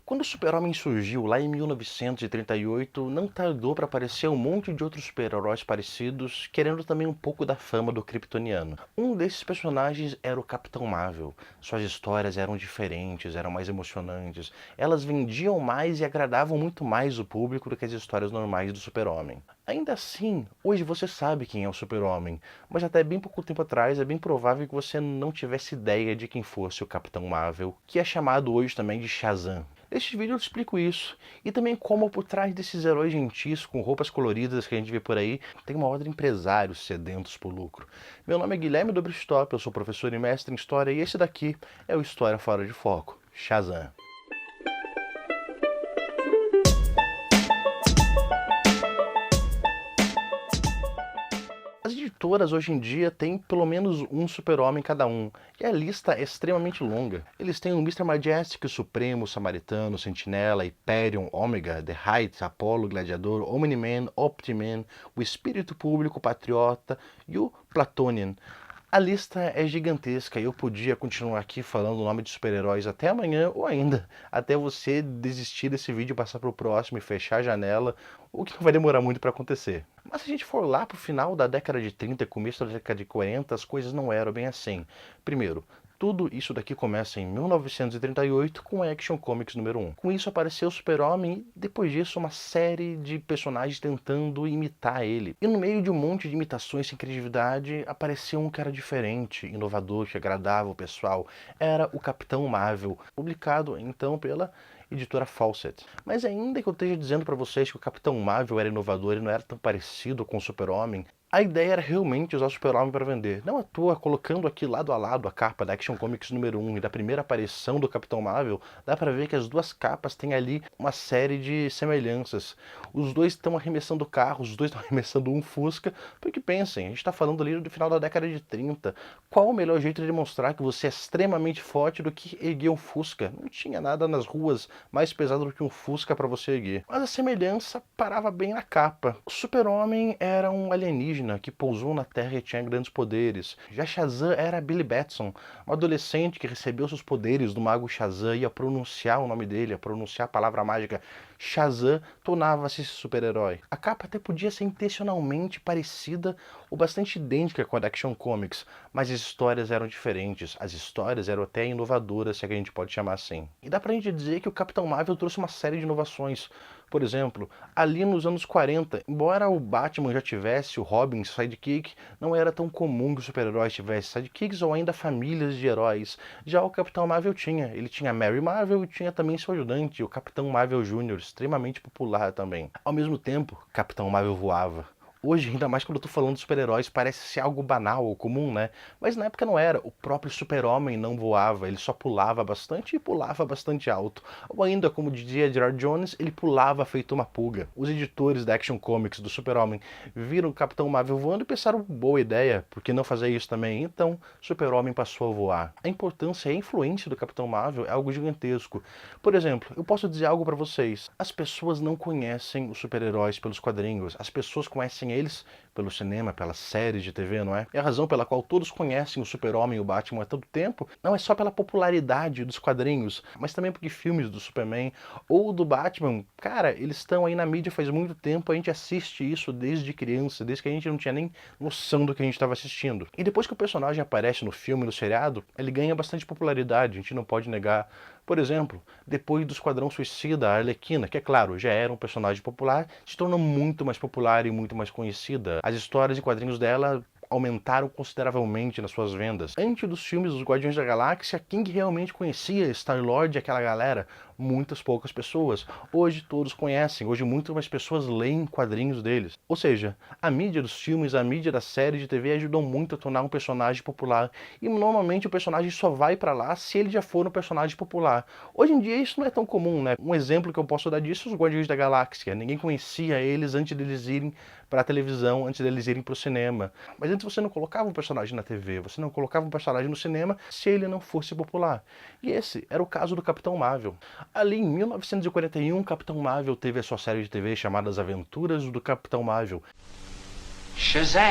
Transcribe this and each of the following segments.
Quando o Super-Homem surgiu lá em 1938, não tardou para aparecer um monte de outros super-heróis parecidos, querendo também um pouco da fama do kryptoniano. Um desses personagens era o Capitão Marvel. Suas histórias eram diferentes, eram mais emocionantes. Elas vendiam mais e agradavam muito mais o público do que as histórias normais do Super-Homem. Ainda assim, hoje você sabe quem é o Super-Homem, mas até bem pouco tempo atrás é bem provável que você não tivesse ideia de quem fosse o Capitão Marvel, que é chamado hoje também de Shazam. Neste vídeo eu explico isso, e também como por trás desses heróis gentis com roupas coloridas que a gente vê por aí, tem uma horda de empresários sedentos por lucro. Meu nome é Guilherme Dobristop, eu sou professor e mestre em História, e esse daqui é o História Fora de Foco, Shazam. As editoras hoje em dia têm pelo menos um super-homem cada um, e a lista é extremamente longa. Eles têm o Mr. Majestic, o Supremo, o Samaritano, o Sentinela, Hyperion, Ômega, The Height, Apollo, Gladiador, Omni-Man, Opti-Man, o Espírito Público, Patriota e o Platonian. A lista é gigantesca e eu podia continuar aqui falando o nome de super-heróis até amanhã ou ainda até você desistir desse vídeo, passar para o próximo e fechar a janela, o que não vai demorar muito para acontecer. Mas se a gente for lá para o final da década de 30, começo da década de 40, as coisas não eram bem assim. Primeiro, tudo isso daqui começa em 1938 com Action Comics número 1. Com isso apareceu o Super-Homem e depois disso uma série de personagens tentando imitar ele. E no meio de um monte de imitações sem criatividade apareceu um cara diferente, inovador, que agradava o pessoal. Era o Capitão Marvel, publicado então pela editora Fawcett. Mas ainda que eu esteja dizendo para vocês que o Capitão Marvel era inovador e não era tão parecido com o Super-Homem, a ideia era realmente usar o Super-Homem para vender. Não à toa, colocando aqui lado a lado a capa da Action Comics número 1 e da primeira aparição do Capitão Marvel, dá para ver que as duas capas têm ali uma série de semelhanças. Os dois estão arremessando carros, os dois estão arremessando um Fusca, porque pensem, a gente está falando ali do final da década de 30. Qual o melhor jeito de demonstrar que você é extremamente forte do que erguer um Fusca? Não tinha nada nas ruas mais pesado do que um Fusca para você erguer. Mas a semelhança parava bem na capa. O Super-Homem era um alienígena que pousou na Terra e tinha grandes poderes. Já Shazam era Billy Batson, um adolescente que recebeu seus poderes do mago Shazam e ia pronunciar o nome dele, ia pronunciar a palavra mágica Shazam, tornava-se esse super-herói. A capa até podia ser intencionalmente parecida ou bastante idêntica com a da Action Comics, mas as histórias eram diferentes, as histórias eram até inovadoras, se é que a gente pode chamar assim. E dá pra gente dizer que o Capitão Marvel trouxe uma série de inovações. Por exemplo, ali nos anos 40, embora o Batman já tivesse o Robin sidekick, não era tão comum que os super-heróis tivessem sidekicks ou ainda famílias de heróis. Já o Capitão Marvel tinha. Ele tinha Mary Marvel e tinha também seu ajudante, o Capitão Marvel Jr., extremamente popular também. Ao mesmo tempo, Capitão Marvel voava. Hoje, ainda mais quando eu tô falando de super-heróis, parece ser algo banal ou comum, né? Mas na época não era. O próprio Super-Homem não voava, ele só pulava bastante e pulava bastante alto. Ou ainda, como dizia Gerard Jones, ele pulava feito uma pulga. Os editores da Action Comics do Super-Homem viram o Capitão Marvel voando e pensaram, boa ideia, por que não fazer isso também? Então, Super-Homem passou a voar. A importância e a influência do Capitão Marvel é algo gigantesco. Por exemplo, eu posso dizer algo pra vocês. As pessoas não conhecem os super-heróis pelos quadrinhos. As pessoas conhecem eles pelo cinema, pelas séries de TV, não é? E a razão pela qual todos conhecem o Super-Homem e o Batman há tanto tempo não é só pela popularidade dos quadrinhos, mas também porque filmes do Superman ou do Batman, cara, eles estão aí na mídia faz muito tempo, a gente assiste isso desde criança, desde que a gente não tinha nem noção do que a gente estava assistindo. E depois que o personagem aparece no filme, no seriado, ele ganha bastante popularidade, a gente não pode negar. Por exemplo, depois do Esquadrão Suicida, a Arlequina, que é claro, já era um personagem popular, se tornou muito mais popular e muito mais conhecida. As histórias e quadrinhos dela aumentaram consideravelmente nas suas vendas. Antes dos filmes dos Guardiões da Galáxia, quem realmente conhecia Star-Lord e aquela galera? Muitas poucas pessoas. Hoje todos conhecem, hoje muito mais pessoas leem quadrinhos deles. Ou seja, a mídia dos filmes, a mídia das séries de TV ajudou muito a tornar um personagem popular. E normalmente o personagem só vai pra lá se ele já for um personagem popular. Hoje em dia isso não é tão comum, né? Um exemplo que eu posso dar disso é os Guardiões da Galáxia. Ninguém conhecia eles antes deles irem pra televisão, antes deles irem pro cinema. Mas antes você não colocava um personagem na TV, você não colocava um personagem no cinema se ele não fosse popular. E esse era o caso do Capitão Marvel. Ali em 1941, Capitão Marvel teve a sua série de TV chamada As Aventuras do Capitão Marvel. Shazam!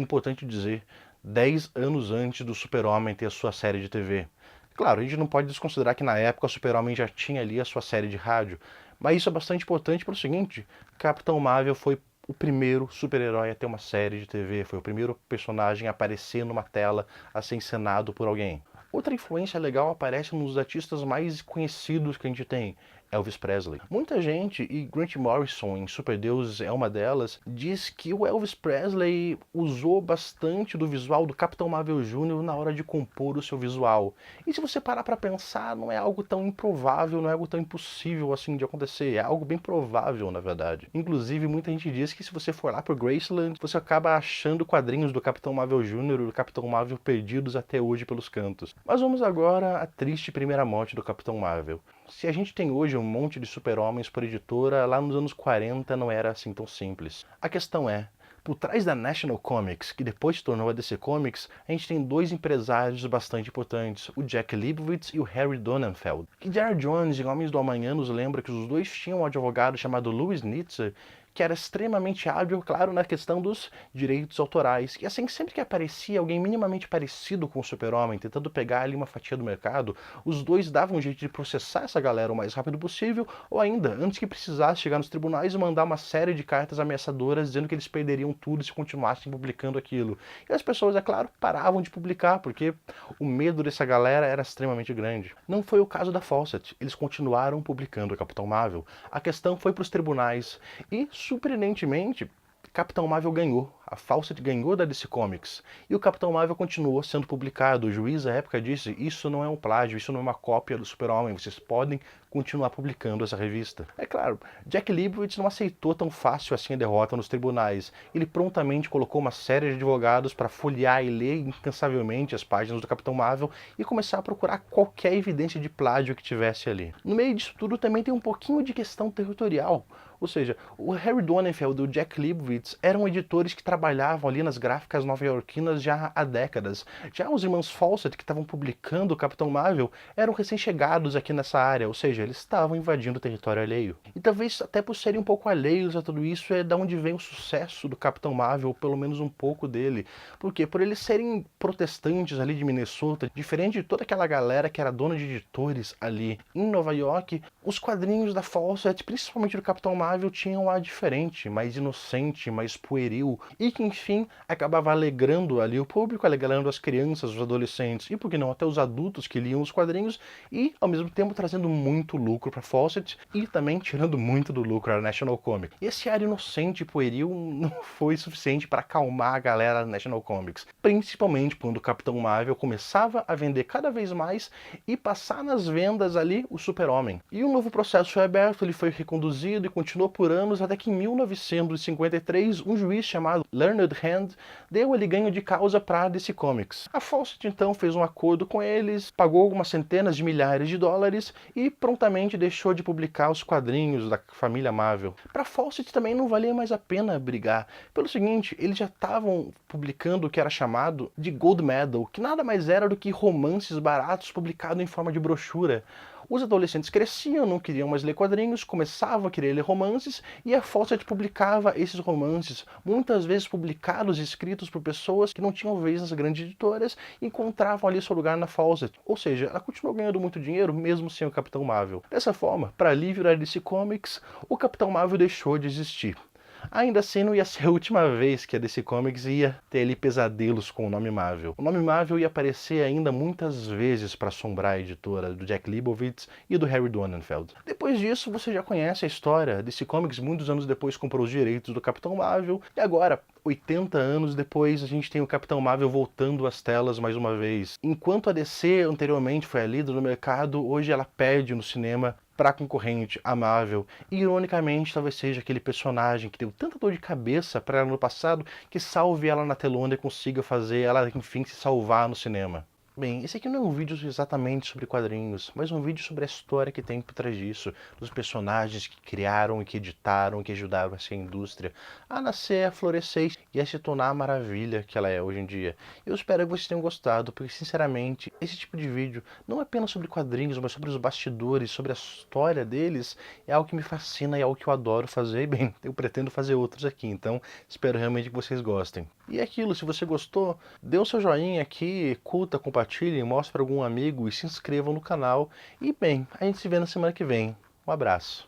importante dizer, 10 anos antes do Super-Homem ter a sua série de TV. Claro, a gente não pode desconsiderar que na época o Super-Homem já tinha ali a sua série de rádio, mas isso é bastante importante pelo seguinte, Capitão Marvel foi o primeiro super-herói a ter uma série de TV, foi o primeiro personagem a aparecer numa tela, a ser encenado por alguém. Outra influência legal aparece nos artistas mais conhecidos que a gente tem, Elvis Presley. Muita gente, e Grant Morrison em Super Deuses é uma delas, diz que o Elvis Presley usou bastante do visual do Capitão Marvel Jr. na hora de compor o seu visual. E se você parar pra pensar, não é algo tão improvável, não é algo tão impossível assim de acontecer, é algo bem provável na verdade. Inclusive, muita gente diz que se você for lá pro Graceland, você acaba achando quadrinhos do Capitão Marvel Jr. e do Capitão Marvel perdidos até hoje pelos cantos. Mas vamos agora à triste primeira morte do Capitão Marvel. Se a gente tem hoje um monte de super-homens por editora, lá nos anos 40 não era assim tão simples. A questão é, por trás da National Comics, que depois se tornou a DC Comics, a gente tem dois empresários bastante importantes, o Jack Leibowitz e o Harry Donenfeld. Que J.R. Jones em Homens do Amanhã nos lembra que os dois tinham um advogado chamado Louis Nitzer, que era extremamente hábil, claro, na questão dos direitos autorais. E assim, sempre que aparecia alguém minimamente parecido com o Super-Homem, tentando pegar ali uma fatia do mercado, os dois davam um jeito de processar essa galera o mais rápido possível, ou ainda, antes que precisasse chegar nos tribunais e mandar uma série de cartas ameaçadoras dizendo que eles perderiam tudo se continuassem publicando aquilo. E as pessoas, é claro, paravam de publicar, porque o medo dessa galera era extremamente grande. Não foi o caso da Fawcett, eles continuaram publicando o Capitão Marvel. A questão foi para os tribunais, e surpreendentemente, Capitão Marvel ganhou. A Fawcett ganhou da DC Comics. E o Capitão Marvel continuou sendo publicado. O juiz à época disse, isso não é um plágio, isso não é uma cópia do Super-Homem, vocês podem continuar publicando essa revista. É claro, Jack Leibowitz não aceitou tão fácil assim a derrota nos tribunais. Ele prontamente colocou uma série de advogados para folhear e ler incansavelmente as páginas do Capitão Marvel e começar a procurar qualquer evidência de plágio que tivesse ali. No meio disso tudo também tem um pouquinho de questão territorial. Ou seja, o Harry Donenfeld e o Jack Leibowitz eram editores que trabalhavam ali nas gráficas nova-iorquinas já há décadas. Já os irmãos Fawcett, que estavam publicando o Capitão Marvel, eram recém-chegados aqui nessa área, ou seja, eles estavam invadindo o território alheio. E talvez até por serem um pouco alheios a tudo isso é da onde vem o sucesso do Capitão Marvel, ou pelo menos um pouco dele. Por quê? Por eles serem protestantes ali de Minnesota, diferente de toda aquela galera que era dona de editores ali em Nova York, os quadrinhos da Fawcett, principalmente do Capitão Marvel, tinham um ar diferente, mais inocente, mais pueril, e que enfim acabava alegrando ali o público, alegrando as crianças, os adolescentes e por que não até os adultos que liam os quadrinhos e ao mesmo tempo trazendo muito lucro para Fawcett e também tirando muito do lucro à National Comics. E esse ar inocente e pueril não foi suficiente para acalmar a galera da National Comics, principalmente quando o Capitão Marvel começava a vender cada vez mais e passar nas vendas ali o Super-Homem. E um novo processo foi aberto, ele foi reconduzido e continuou por anos até que em 1953 um juiz chamado Leonard Hand deu ele ganho de causa para a DC Comics. A Fawcett então fez um acordo com eles, pagou algumas centenas de milhares de dólares e prontamente deixou de publicar os quadrinhos da família Marvel. Para Fawcett também não valia mais a pena brigar. Pelo seguinte, eles já estavam publicando o que era chamado de Gold Medal, que nada mais era do que romances baratos publicados em forma de brochura. Os adolescentes cresciam, não queriam mais ler quadrinhos, começavam a querer ler romances e a Fawcett publicava esses romances, muitas vezes publicados e escritos por pessoas que não tinham vez nas grandes editoras e encontravam ali seu lugar na Fawcett. Ou seja, ela continuou ganhando muito dinheiro mesmo sem o Capitão Marvel. Dessa forma, para alívio da DC Comics, o Capitão Marvel deixou de existir. Ainda assim, não ia ser a última vez que a DC Comics ia ter ali pesadelos com o nome Marvel. O nome Marvel ia aparecer ainda muitas vezes para assombrar a editora do Jack Leibowitz e do Harry Donenfeld. Depois disso, você já conhece a história. A DC Comics, muitos anos depois, comprou os direitos do Capitão Marvel. E agora, 80 anos depois, a gente tem o Capitão Marvel voltando às telas mais uma vez. Enquanto a DC anteriormente foi a líder do mercado, hoje ela perde no cinema para a concorrente, a Marvel. E, ironicamente, talvez seja aquele personagem que deu tanta dor de cabeça para ela no passado que salve ela na telona e consiga fazer ela, enfim, se salvar no cinema. Bem, esse aqui não é um vídeo exatamente sobre quadrinhos, mas um vídeo sobre a história que tem por trás disso, dos personagens que criaram e que editaram e que ajudaram essa indústria a nascer, a florescer e a se tornar a maravilha que ela é hoje em dia. Eu espero que vocês tenham gostado, porque sinceramente, esse tipo de vídeo não é apenas sobre quadrinhos, mas sobre os bastidores, sobre a história deles, é algo que me fascina e é algo que eu adoro fazer, e bem, eu pretendo fazer outros aqui, então espero realmente que vocês gostem. E é aquilo, se você gostou, dê o seu joinha aqui, curta, compartilhe, mostre para algum amigo e se inscrevam no canal. E bem, a gente se vê na semana que vem. Um abraço.